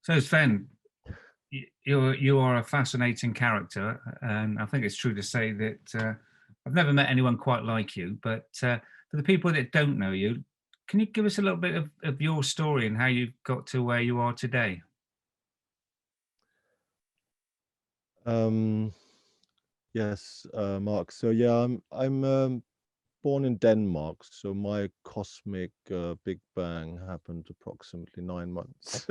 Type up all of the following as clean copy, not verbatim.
So Sven, you are a fascinating character, and I think it's true to say that I've never met anyone quite like you. But for the people that don't know you, can you give us a little bit of your story and how you got to where you are today? Um, yes, Mark. So yeah, I'm born in Denmark. So my cosmic Big Bang happened approximately 9 months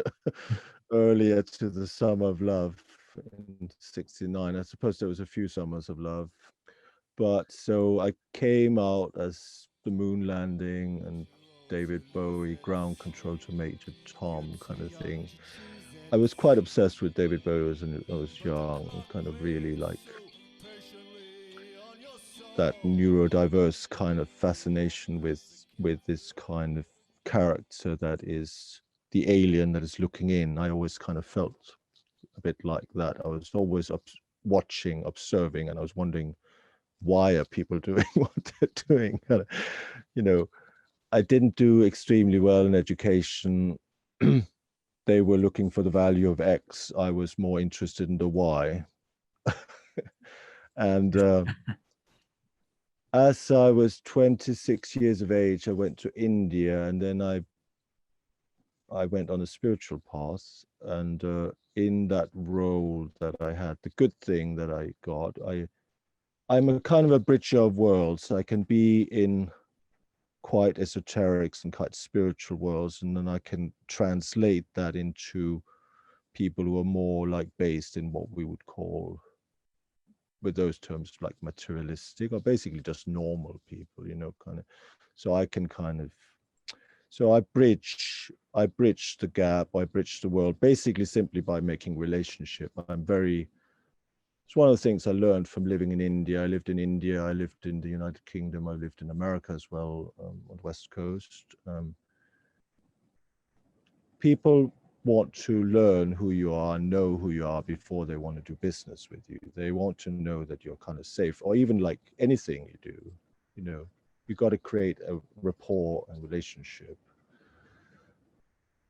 earlier to the summer of love in '69. I suppose there was a few summers of love, but so I came out as the moon landing and David Bowie, ground control to Major Tom kind of thing. I was quite obsessed with David Bowie as I was young, kind of really like that neurodiverse kind of fascination with this kind of character that is the alien that is looking in. I always kind of felt a bit like that. I was always watching, observing, and I was wondering, why are people doing what they're doing? You know, I didn't do extremely well in education. They were looking for the value of X. I was more interested in the Y. And as I was 26 years of age, I went to India, and then I went on a spiritual path. And in that role that I had, the good thing that I got, I'm a kind of a bridge of worlds. I can be in quite esoterics and quite spiritual worlds, and then I can translate that into people who are more like based in what we would call, with those terms, like materialistic, or basically just normal people, kind of. So I can kind of, so I bridge the gap, I bridge the world, basically simply by making relationship. It's one of the things I learned from living in India. I lived in India, I lived in the United Kingdom, I lived in America as well, on the West Coast. People want to learn who you are and know who you are before they want to do business with you. They want to know that you're kind of safe, or even like anything you do, you know, you got to create a rapport and relationship.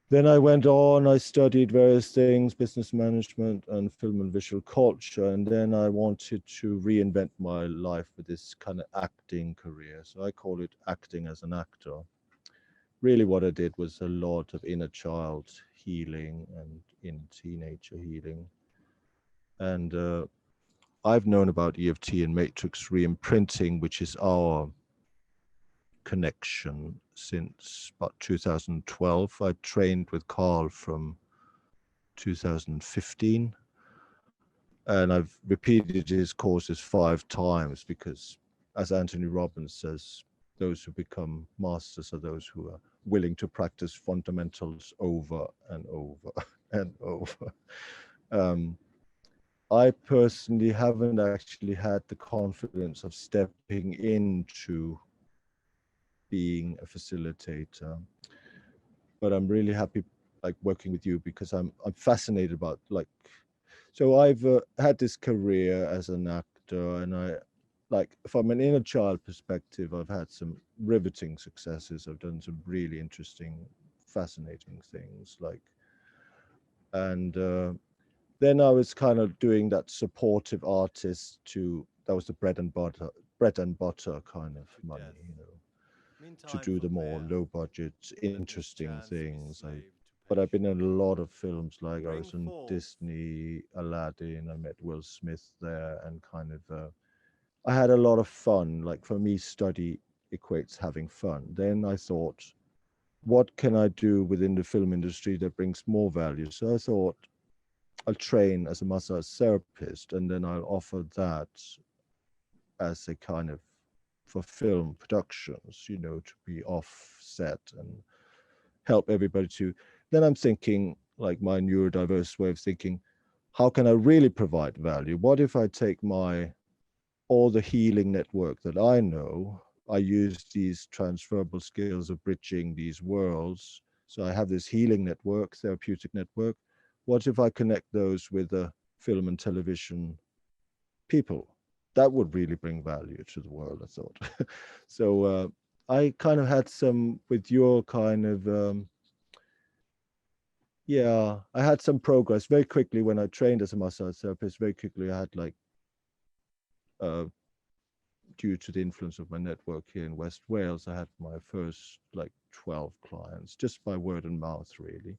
Then I went on, I studied various things, business management and film and visual culture. And then I wanted to reinvent my life with this kind of acting career. So I call it acting as an actor. Really, what I did was a lot of inner child healing and in teenager healing. And I've known about EFT and matrix re-imprinting, which is our connection since about 2012. I trained with Carl from 2015, and I've repeated his courses 5 times because, as Anthony Robbins says, those who become masters are those who are willing to practice fundamentals over and over and over. Um, I personally haven't actually had the confidence of stepping into being a facilitator, but I'm really happy like working with you because I'm fascinated about like, so I've had this career as an actor, and I like, from an inner child perspective, I've had some riveting successes. I've done some really interesting, fascinating things, like, and then I was kind of doing that supportive artist to, that was the bread and butter kind of money, to do the more low budget, interesting things. But I've been in a lot of films, like I was in Disney, Aladdin. I met Will Smith there, and kind of, I had a lot of fun. Like for me, study equates having fun. Then I thought, what can I do within the film industry that brings more value? So I thought, I'll train as a massage therapist, and then I'll offer that as a kind of, for film productions, to be offset and help everybody to. Then I'm thinking, like my neurodiverse way of thinking, how can I really provide value? What if I take all the healing network that I know, I use these transferable skills of bridging these worlds. So I have this healing network, therapeutic network. What if I connect those with the film and television people? That would really bring value to the world, I thought. So I kind of had some, with your kind of, Yeah, I had some progress very quickly when I trained as a massage therapist. Very quickly, I had like, due to the influence of my network here in West Wales, I had my first like 12 clients just by word of mouth, really.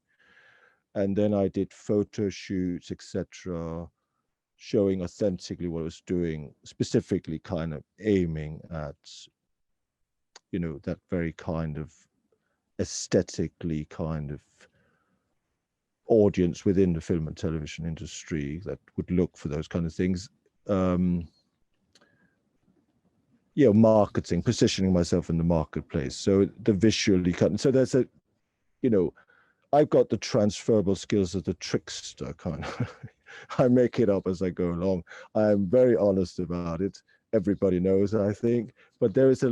And then I did photo shoots, etc., showing authentically what I was doing, specifically kind of aiming at, you know, that very kind of aesthetically kind of audience within the film and television industry that would look for those kind of things. You know, marketing, positioning myself in the marketplace. So the visually cut. So there's a, you know, I've got the transferable skills of the trickster kind of. I make it up as I go along. I'm very honest about it. Everybody knows, I think, but there is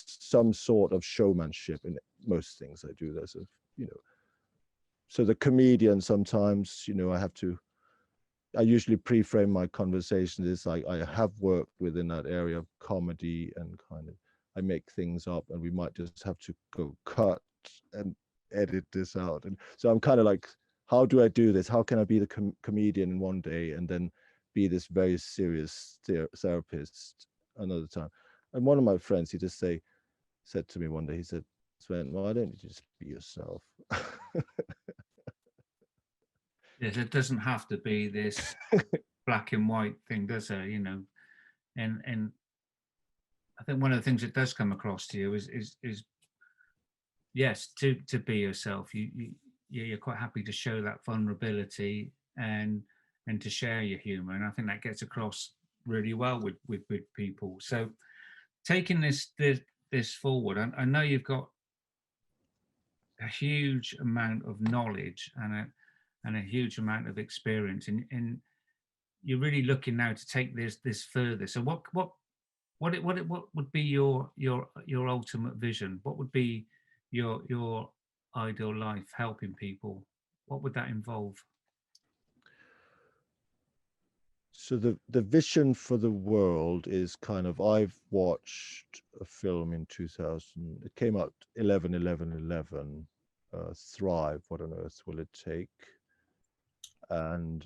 some sort of showmanship in most things I do. There's a, you know, so the comedian sometimes, you know, I usually pre-frame my conversations as I have worked within that area of comedy and kind of, I make things up and we might just have to go cut and edit this out. And so I'm kind of like, how do I do this? How can I be the comedian in one day and then be this very serious therapist another time? And one of my friends, he just said to me one day, he said, Sven, why don't you just be yourself? Yes, it doesn't have to be this black and white thing, does it? You know, and I think one of the things that does come across to you is yes, to be yourself. You're quite happy to show that vulnerability and to share your humor, and I think that gets across really well with people. So taking this forward, I know you've got a huge amount of knowledge and a huge amount of experience, and you're really looking now to take this further. So what would be your ultimate vision? What would be your ideal life helping people? What would that involve? So the vision for the world is kind of, I've watched a film in 2000. It came out 11/11/11. Thrive. What on earth will it take? And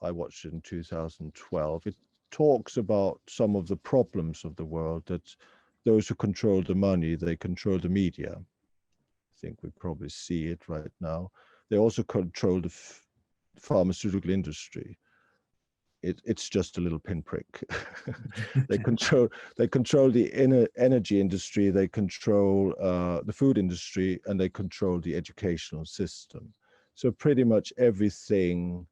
I watched it in 2012. It talks about some of the problems of the world, that those who control the money, they control the media. I think we probably see it right now. They also control the pharmaceutical industry. It's just a little pinprick. they control the energy industry, they control the food industry, and they control the educational system. So pretty much everything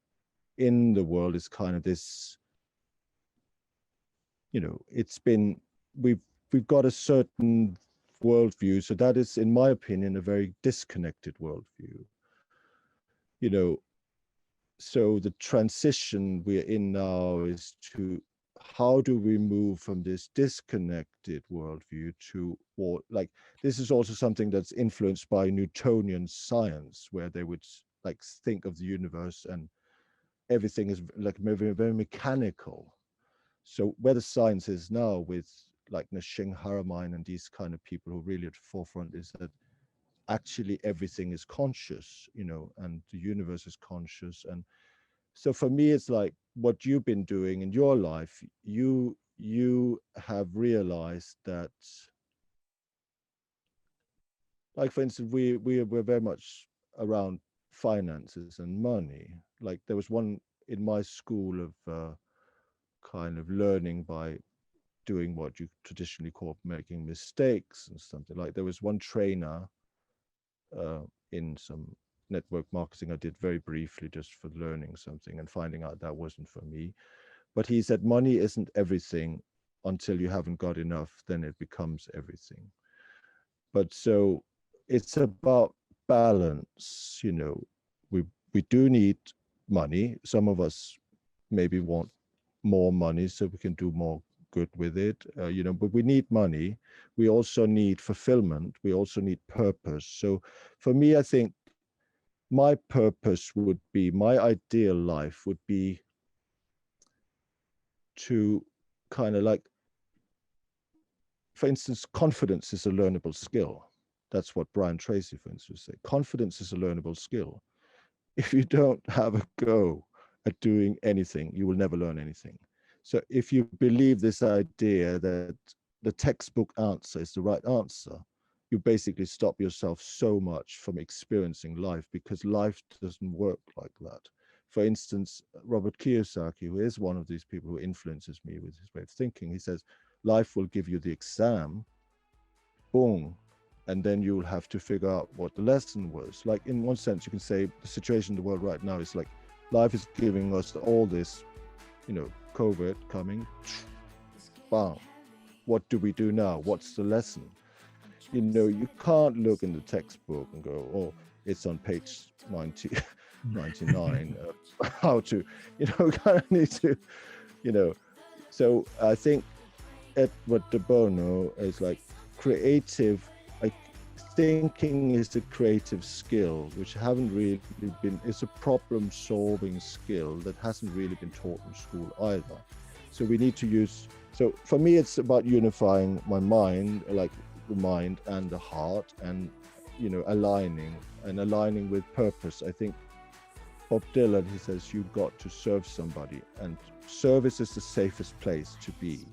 in the world is kind of this, you know, we've got a certain worldview. So that is, in my opinion, a very disconnected worldview. You know, so the transition we're in now is to, how do we move from this disconnected worldview to, or like, this is also something that's influenced by Newtonian science, where they would like think of the universe and everything is like very, very mechanical. So where the science is now with like Nashing Haramein and these kind of people who are really at the forefront, is that actually everything is conscious, you know, and the universe is conscious. And so for me, it's like what you've been doing in your life, you have realized that, like for instance, we're very much around finances and money. Like there was one in my school of kind of learning by doing what you traditionally call making mistakes and something. Like there was one trainer in some network marketing I did very briefly just for learning something and finding out that wasn't for me. But he said, money isn't everything until you haven't got enough, then it becomes everything. But so it's about balance, you know. We do need money. Some of us maybe want more money so we can do more good with it, you know, but we need money. We also need fulfillment. We also need purpose. So for me, I think my purpose would be, my ideal life would be to kind of like, for instance, confidence is a learnable skill. That's what Brian Tracy, for instance, said. Confidence is a learnable skill. if you don't have a go at doing anything, you will never learn anything. So if you believe this idea that the textbook answer is the right answer, you basically stop yourself so much from experiencing life, because life doesn't work like that. For instance, Robert Kiyosaki, who is one of these people who influences me with his way of thinking, he says, life will give you the exam, boom, and then you'll have to figure out what the lesson was. Like, in one sense, you can say the situation in the world right now is like life is giving us all this, COVID coming, bam. What do we do now? What's the lesson? You can't look in the textbook and go, oh, it's on page 90, 99, how to, kind of need to, you know. So I think Edward de Bono is like creative, like thinking is a creative skill, which haven't really been, it's a problem solving skill that hasn't really been taught in school either. So we need to use, so for me, it's about unifying my mind, like the mind and the heart, and, aligning with purpose. I think Bob Dylan, he says, you've got to serve somebody, and service is the safest place to be.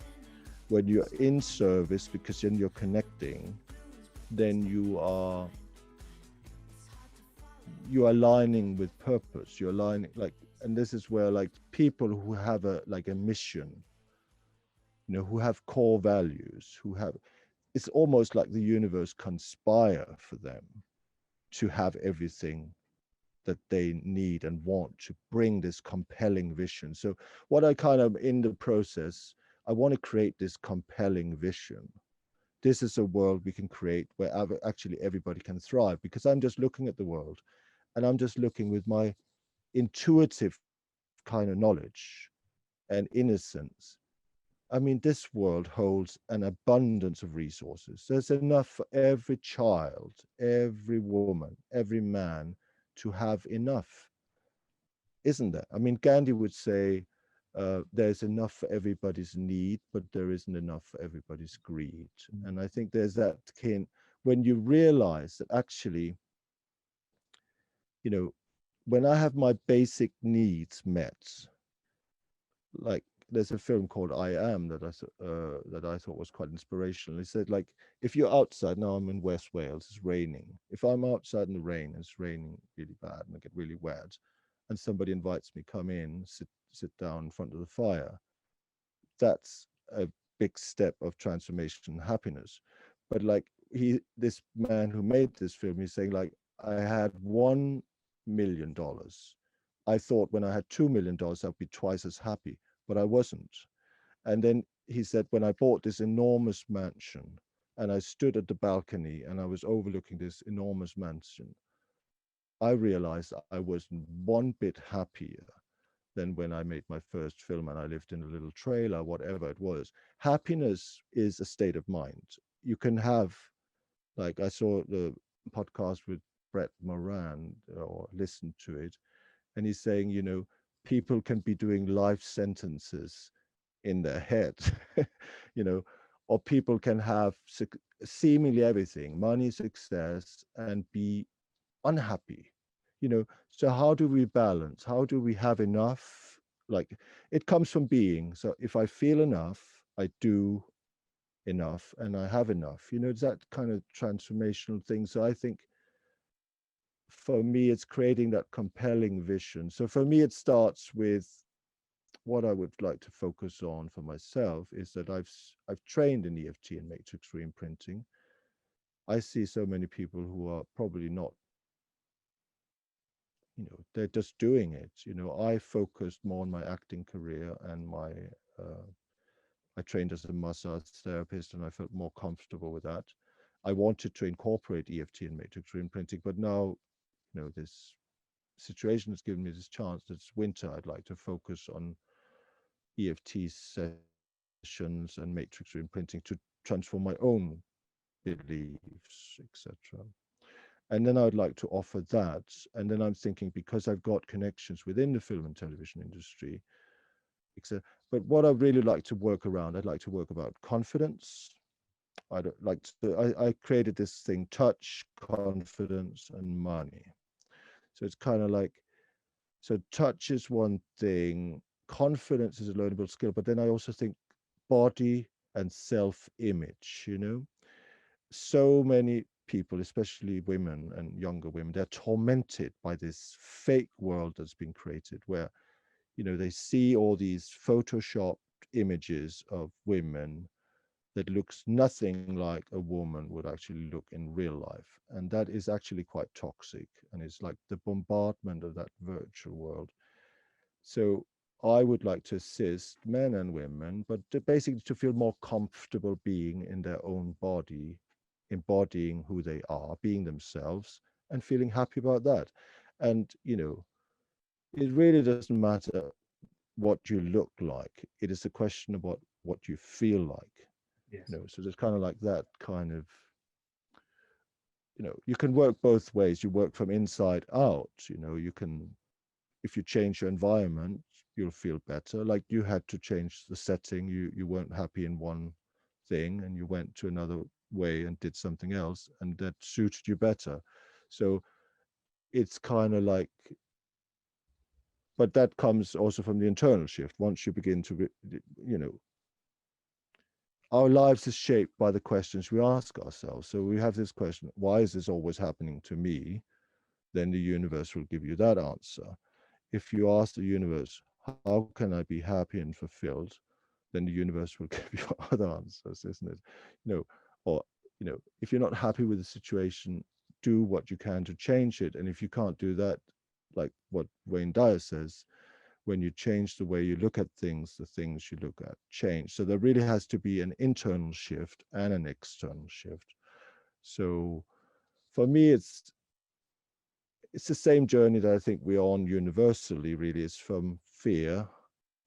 When you're in service, because then you're connecting, then you're aligning with purpose. You're aligning, like, and this is where, like, people who have a mission, who have core values, it's almost like the universe conspire for them to have everything that they need and want to bring this compelling vision. So what I kind of, in the process, I want to create this compelling vision. This is a world we can create where actually everybody can thrive, because I'm just looking at the world, and I'm just looking with my intuitive kind of knowledge and innocence. I mean, this world holds an abundance of resources. There's enough for every child, every woman, every man to have enough, isn't there? I mean, Gandhi would say, there's enough for everybody's need, but there isn't enough for everybody's greed. And I think there's that when you realize that actually, when I have my basic needs met, like, there's a film called I Am that I thought was quite inspirational. He said, like, if you're outside, now I'm in West Wales, it's raining. If I'm outside in the rain, it's raining really bad and I get really wet, and somebody invites me, come in, sit down in front of the fire, that's a big step of transformation and happiness. But like, this man who made this film, he's saying, like, I had $1 million. I thought when I had $2 million, I'd be twice as happy, but I wasn't. And then he said, when I bought this enormous mansion and I stood at the balcony and I was overlooking this enormous mansion, I realized I wasn't one bit happier than when I made my first film and I lived in a little trailer, whatever it was. Happiness is a state of mind. You can have, like, I saw the podcast with Brett Moran, or listened to it, and he's saying, people can be doing life sentences in their head, you know, or people can have seemingly everything, money, success, and be unhappy, So how do we balance? How do we have enough? Like, it comes from being. So if I feel enough, I do enough, and I have enough. It's that kind of transformational thing. So I think for me, it's creating that compelling vision. So for me, it starts with what I would like to focus on for myself is that I've trained in EFT and matrix reimprinting. I see so many people who are probably not, they're just doing it. I focused more on my acting career and I trained as a massage therapist, and I felt more comfortable with that. I wanted to incorporate EFT and matrix reimprinting, but now, this situation has given me this chance. It's winter. I'd like to focus on EFT sessions and matrix reimprinting to transform my own beliefs, etc. And then I would like to offer that. And then I'm thinking, because I've got connections within the film and television industry, etc. But what I really like to work around, I'd like to work about confidence. I created this thing, touch, confidence, and money. So it's kind of like, So touch is one thing, confidence is a learnable skill, but then I also think body and self-image, you know. So many people, especially women and younger women, they're tormented by this fake world that's been created where, you know, they see all these photoshopped images of women that looks nothing like a woman would actually look in real life. And that is actually quite toxic. And it's like the bombardment of that virtual world. So I would like to assist men and women, but basically to feel more comfortable being in their own body, embodying who they are, being themselves, and feeling happy about that. And, you know, it really doesn't matter what you look like. It is a question about what you feel like. Yes. You know, so there's kind of like that kind of, you know, you can work both ways. You work from inside out. You know, you can, if you change your environment, you'll feel better. Like you had to change the setting. You weren't happy in one thing and you went to another way and did something else and that suited you better. So it's kind of like, but that comes also from the internal shift. Once you begin to, you know, our lives is shaped by the questions we ask ourselves. So we have this question, why is this always happening to me? Then the universe will give you that answer. If you ask the universe, how can I be happy and fulfilled? Then the universe will give you other answers, isn't it? You know, or, you know, if you're not happy with the situation, do what you can to change it. And if you can't do that, like what Wayne Dyer says, when you change the way you look at things, the things you look at change. So there really has to be an internal shift and an external shift. So for me, it's the same journey that I think we're on universally, really. It's from fear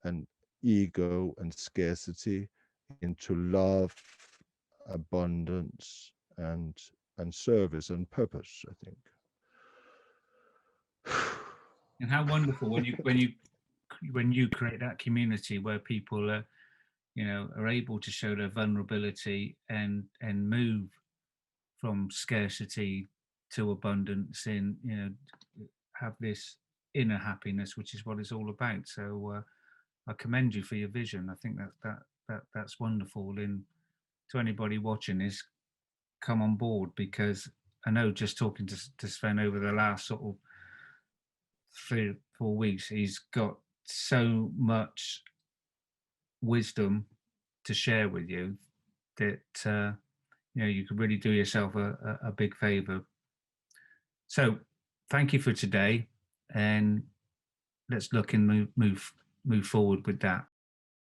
and ego and scarcity into love, abundance, and service and purpose, I think. And how wonderful when you create that community where people are, you know, are able to show their vulnerability and move from scarcity to abundance, in, you know, have this inner happiness, which is what it's all about. So I commend you for your vision. I think that's wonderful. And to anybody watching this, come on board, because I know just talking to Sven over the last sort of 3 or 4 weeks, he's got so much wisdom to share with you that you know, you could really do yourself a big favor. So thank you for today, and let's look and move forward with that.